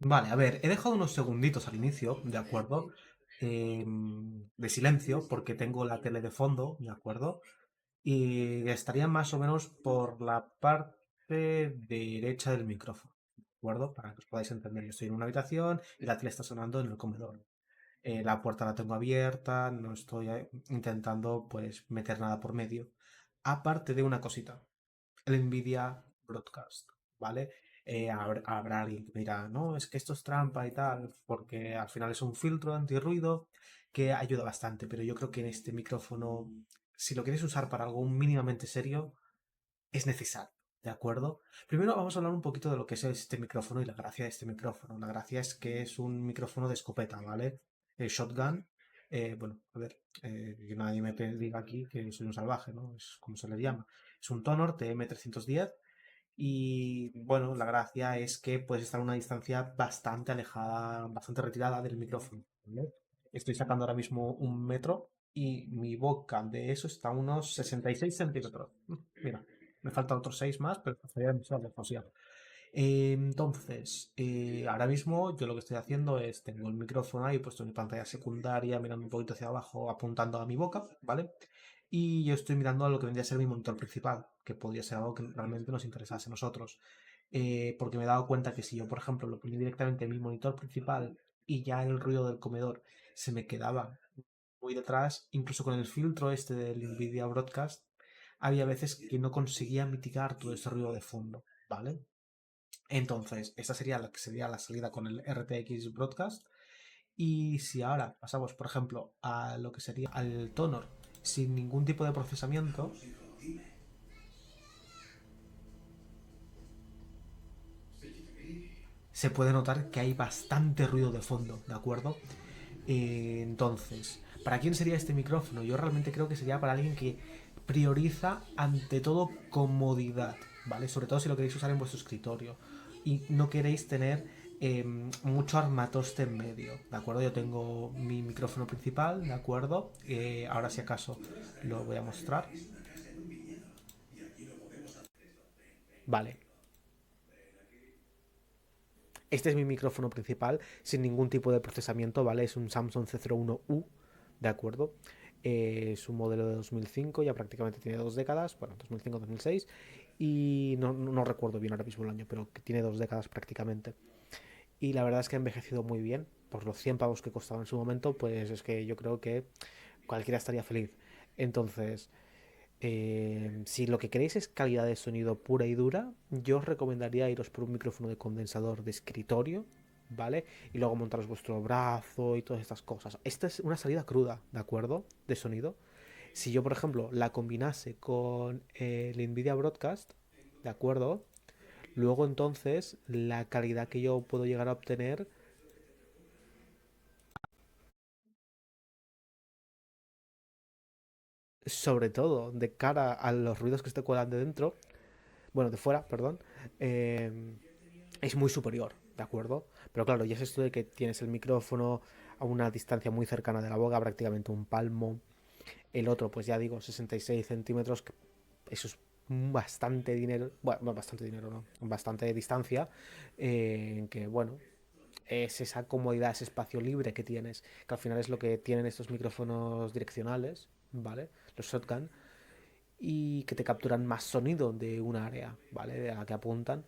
Vale, a ver, he dejado unos segunditos al inicio, ¿de acuerdo? De silencio, porque tengo la tele de fondo, ¿de acuerdo? Y estaría más o menos por la parte derecha del micrófono, ¿de acuerdo? Para que os podáis entender, yo estoy en una habitación y la tele está sonando en el comedor. La puerta la tengo abierta, no estoy intentando pues meter nada por medio. Aparte de una cosita, el Nvidia Broadcast, ¿vale? Habrá alguien que me dirá, no, es que esto es trampa y tal, porque al final es un filtro antirruido que ayuda bastante, pero yo creo que en este micrófono, si lo quieres usar para algo mínimamente serio, es necesario, ¿de acuerdo? Primero vamos a hablar un poquito de lo que es este micrófono y la gracia de este micrófono. La gracia es que es un micrófono de escopeta, ¿vale? Shotgun. Bueno, a ver, que nadie me diga aquí que soy un salvaje, ¿no? Es como se le llama. Es un Tonor TM310 y bueno, la gracia es que puedes estar a una distancia bastante alejada, bastante retirada del micrófono, ¿vale? Estoy sacando ahora mismo 1 metro y mi boca de eso está a unos 66 centímetros. Mira, me faltan otros 6 más, pero estaría demasiado lejos ya. Entonces, ahora mismo yo lo que estoy haciendo es, tengo el micrófono ahí puesto en mi pantalla secundaria, mirando un poquito hacia abajo, apuntando a mi boca, ¿vale? Y yo estoy mirando a lo que vendría a ser mi monitor principal, que podría ser algo que realmente nos interesase a nosotros. Porque me he dado cuenta que si yo, por ejemplo, lo ponía directamente en mi monitor principal y ya el ruido del comedor se me quedaba muy detrás, incluso con el filtro este del Nvidia Broadcast, había veces que no conseguía mitigar todo ese ruido de fondo, ¿vale? Entonces, esta sería la que sería la salida con el RTX Broadcast. Y si ahora pasamos, por ejemplo, a lo que sería al Tonor sin ningún tipo de procesamiento, se puede notar que hay bastante ruido de fondo, ¿de acuerdo? Entonces, ¿para quién sería este micrófono? Yo realmente creo que sería para alguien que prioriza ante todo comodidad, ¿vale? Sobre todo si lo queréis usar en vuestro escritorio y no queréis tener mucho armatoste en medio, ¿de acuerdo? Yo tengo mi micrófono principal, ¿de acuerdo? Ahora si acaso lo voy a mostrar. Vale, este es mi micrófono principal sin ningún tipo de procesamiento, ¿vale? Es un Samsung C01U, ¿de acuerdo? Es un modelo de 2005, ya prácticamente tiene 2 décadas, bueno, 2005-2006, y no recuerdo bien ahora mismo el año, pero que tiene 2 décadas prácticamente. Y la verdad es que ha envejecido muy bien, por los 100 pavos que costaba en su momento, pues es que yo creo que cualquiera estaría feliz. Entonces, si lo que queréis es calidad de sonido pura y dura, yo os recomendaría iros por un micrófono de condensador de escritorio, ¿vale? Y luego montaros vuestro brazo y todas estas cosas. Esta es una salida cruda, ¿de acuerdo? De sonido. Si yo, por ejemplo, la combinase con el Nvidia Broadcast, ¿de acuerdo? Luego entonces la calidad que yo puedo llegar a obtener, sobre todo de cara a los ruidos que estoy colando dentro, bueno, de fuera, perdón, eh, es muy superior, ¿de acuerdo? Pero claro, ya es esto de que tienes el micrófono a una distancia muy cercana de la boca, prácticamente un palmo. El otro, pues ya digo, 66 centímetros, que eso es bastante dinero, bueno, bastante dinero, ¿no? Bastante distancia, en que, bueno, es esa comodidad, ese espacio libre que tienes, que al final es lo que tienen estos micrófonos direccionales, ¿vale? Los shotgun, y que te capturan más sonido de un área, ¿vale? A la que apuntan.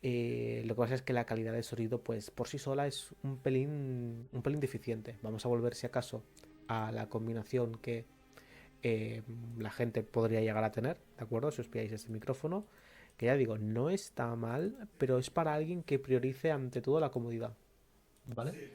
Lo que pasa es que la calidad de sonido, pues por sí sola es un pelín deficiente. Vamos a volver, si acaso, a la combinación que eh, la gente podría llegar a tener, ¿de acuerdo? Si os pilláis este micrófono, que ya digo, no está mal, pero es para alguien que priorice ante todo la comodidad, ¿vale?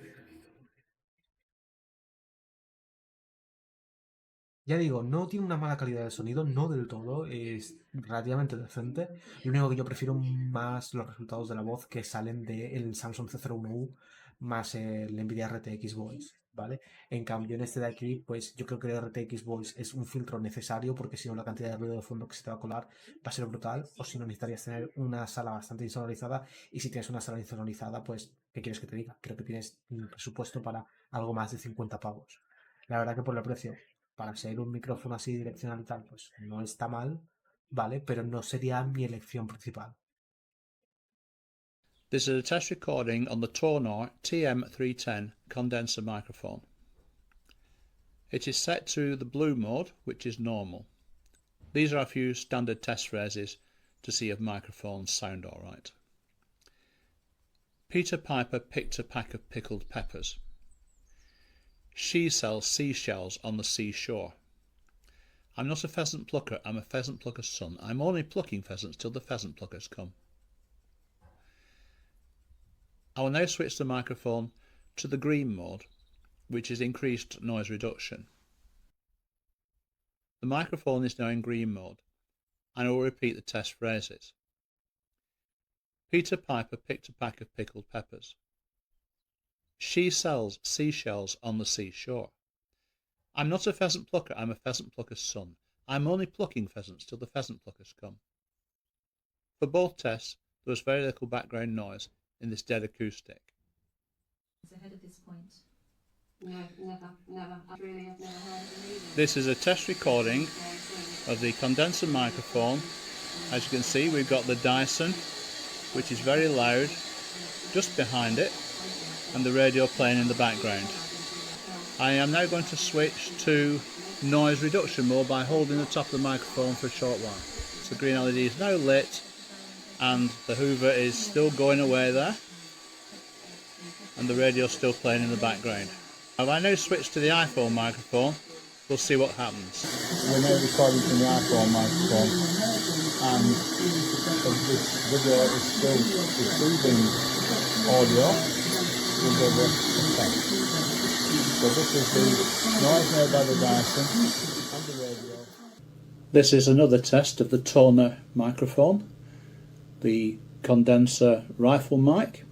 Ya digo, no tiene una mala calidad de sonido, no del todo, es relativamente decente. Lo único que yo prefiero más los resultados de la voz que salen del Samsung C01U más el Nvidia RTX Voice, ¿vale? En cambio, en este de aquí, pues yo creo que el RTX Voice es un filtro necesario porque si no la cantidad de ruido de fondo que se te va a colar va a ser brutal, o si no necesitarías tener una sala bastante insonorizada y si tienes una sala insonorizada, pues, ¿qué quieres que te diga? Creo que tienes un presupuesto para algo más de 50 pavos. La verdad que por el precio para ser un micrófono así direccional y tal, pues no está mal, ¿vale? Pero no sería mi elección principal. This is a test recording on the TONOR TM310 condenser microphone. It is set to the blue mode, which is normal. These are a few standard test phrases to see if microphones sound alright. Peter Piper picked a pack of pickled peppers. She sells seashells on the seashore. I'm not a pheasant plucker, I'm a pheasant plucker's son. I'm only plucking pheasants till the pheasant pluckers come. I will now switch the microphone to the green mode, which is increased noise reduction. The microphone is now in green mode, and I will repeat the test phrases. Peter Piper picked a pack of pickled peppers. She sells seashells on the seashore. I'm not a pheasant plucker, I'm a pheasant plucker's son. I'm only plucking pheasants till the pheasant pluckers come. For both tests, there was very little background noise in this dead acoustic. Ahead of this point. No, never. I've never heard of it either. This is a test recording of the condenser microphone. As you can see, we've got the Dyson, which is very loud, just behind it, and the radio playing in the background. I am now going to switch to noise reduction mode by holding the top of the microphone for a short while. So the green LED is now lit, and the Hoover is still going away there, and the radio is still playing in the background. If I now switch to the iPhone microphone, we'll see what happens. We're now recording from the iPhone microphone, and this video is still receiving audio with the text. So this is the noise made by the Dyson and the radio. This is another test of the TONOR microphone, the condenser rifle mic.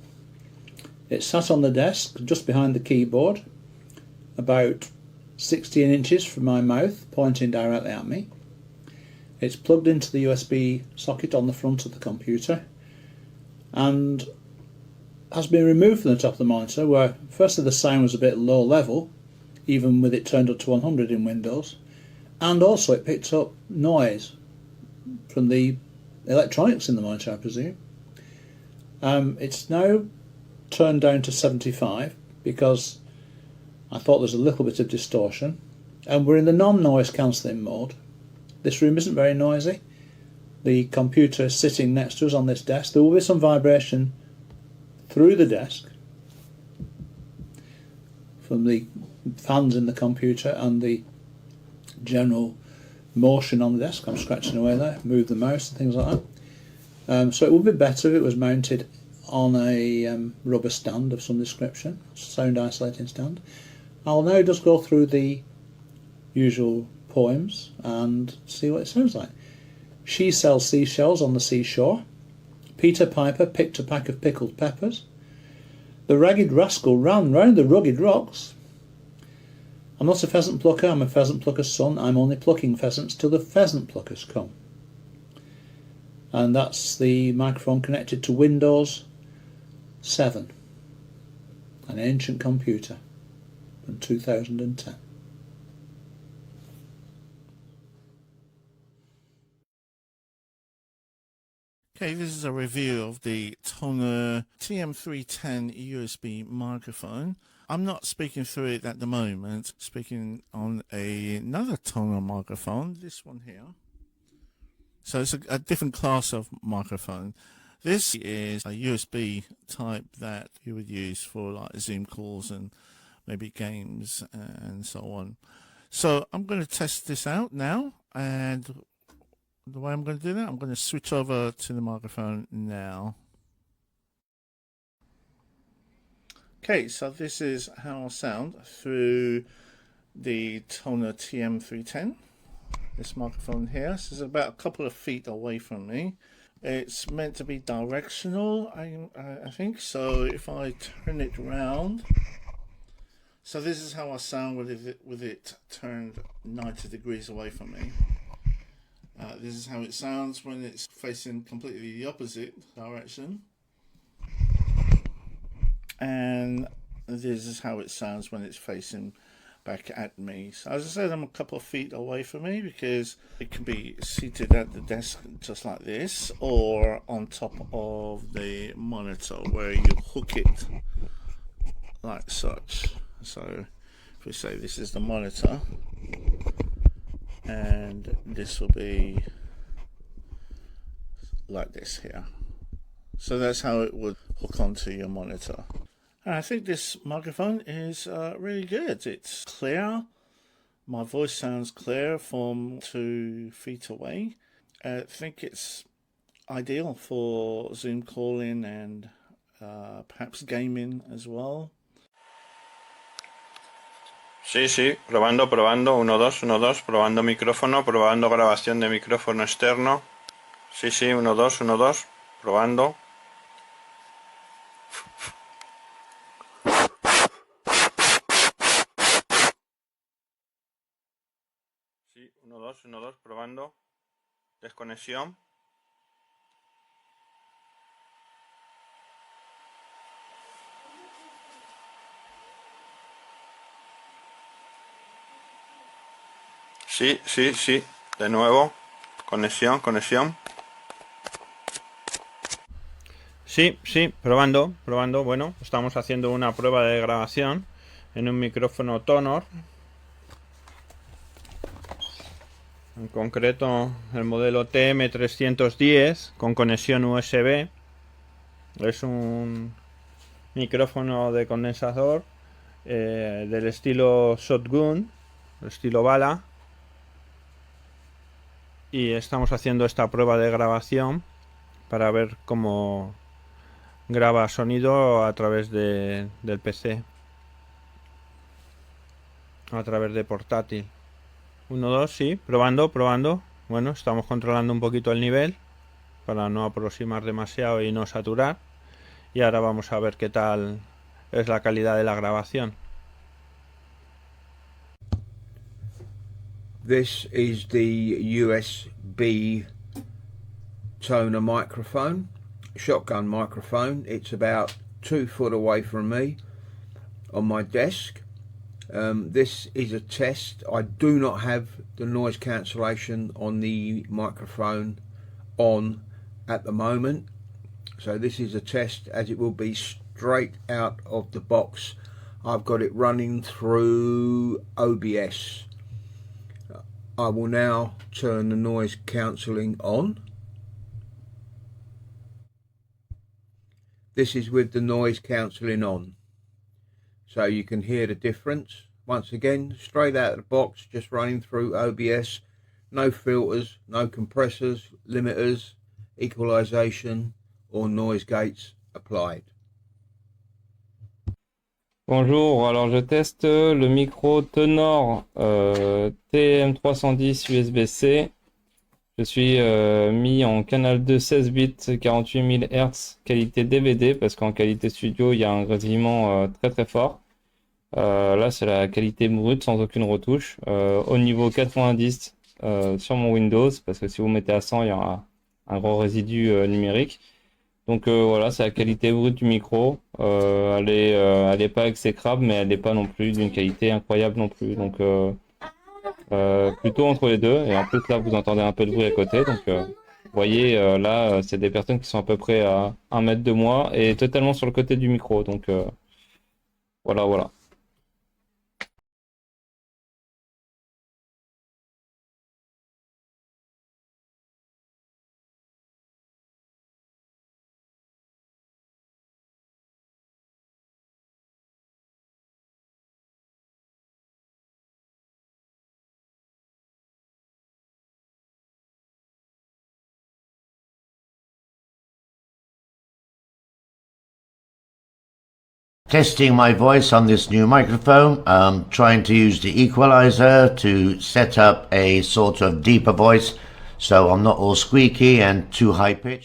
It's sat on the desk just behind the keyboard, about 16 inches from my mouth, pointing directly at me. It's plugged into the USB socket on the front of the computer and has been removed from the top of the monitor, where firstly the sound was a bit low level, even with it turned up to 100 in Windows, and also it picked up noise from the electronics in the monitor, I presume. It's now turned down to 75 because I thought there's a little bit of distortion, and we're in the non-noise cancelling mode. This room isn't very noisy. The computer is sitting next to us on this desk. There will be some vibration through the desk from the fans in the computer and the general motion on the desk. I'm scratching away there, move the mouse and things like that. So it would be better if it was mounted on a rubber stand of some description, sound isolating stand. I'll now just go through the usual poems and see what it sounds like. She sells seashells on the seashore. Peter Piper picked a pack of pickled peppers. The ragged rascal ran round the rugged rocks. I'm not a pheasant plucker, I'm a pheasant plucker's son. I'm only plucking pheasants till the pheasant pluckers come. And that's the microphone connected to Windows 7, an ancient computer from 2010. Okay, this is a review of the TONOR TM310 USB microphone. I'm not speaking through it at the moment, speaking on another TONOR microphone, this one here. So it's a different class of microphone. This is a USB type that you would use for like Zoom calls and maybe games and so on. So I'm going to test this out now, and the way I'm going to do that, I'm going to switch over to the microphone now. Okay, so this is how I sound through the TONOR TM310. This microphone here. This is about a couple of feet away from me. It's meant to be directional, I think. So if I turn it round, so this is how I sound with it turned 90 degrees away from me. This is how it sounds when it's facing completely the opposite direction. And this is how it sounds when it's facing back at me. So as I said, I'm a couple of feet away from me because it can be seated at the desk just like this, or on top of the monitor where you hook it like such. So if we say this is the monitor, and this will be like this here. So that's how it would hook onto your monitor. And I think this microphone is really good. It's clear. My voice sounds clear from 2 feet away. I think it's ideal for Zoom calling and perhaps gaming as well. Sí, sí, probando, 1, 2, 1, 2, probando micrófono, probando grabación de micrófono externo. Sí, sí, 1, 2, 1, 2, probando. Sí, 1, 2, 1, 2, probando. Desconexión. Sí, sí, sí, de nuevo. Conexión, conexión. Sí, sí, probando. Bueno, estamos haciendo una prueba de grabación en un micrófono TONOR. En concreto, el modelo TM310 con conexión USB. Es un micrófono de condensador del estilo shotgun, el estilo bala. Y estamos haciendo esta prueba de grabación para ver cómo graba sonido a través del PC, a través de portátil. 1, 2, sí, probando. Bueno, estamos controlando un poquito el nivel para no aproximar demasiado y no saturar. Y ahora vamos a ver qué tal es la calidad de la grabación. This is the USB TONOR microphone, shotgun microphone. It's about 2 foot away from me on my desk. This is a test. I do not have the noise cancellation on the microphone on at the moment. So this is a test as it will be straight out of the box. I've got it running through OBS. I will now turn the noise cancelling on. This is with the noise cancelling on. So you can hear the difference. Once again, straight out of the box, just running through OBS. No filters, no compressors, limiters, equalization or noise gates applied. Bonjour, alors je teste le micro TONOR TM310 USB-C. Je suis mis en canal 2 16 bits 48 000 Hz qualité DVD parce qu'en qualité studio il y a un grésillement très fort. Là c'est la qualité brute sans aucune retouche. Au niveau 90 sur mon Windows parce que si vous mettez à 100 il y aura un gros résidu numérique. Donc voilà, c'est la qualité brute du micro. Elle est pas exécrable, mais elle n'est pas non plus d'une qualité incroyable non plus. Donc plutôt entre les deux. Et en plus là, vous entendez un peu de bruit à côté. Donc vous voyez, là, c'est des personnes qui sont à peu près à 1 mètre de moi et totalement sur le côté du micro. Donc voilà. Testing my voice on this new microphone, trying to use the equalizer to set up a sort of deeper voice so I'm not all squeaky and too high pitched.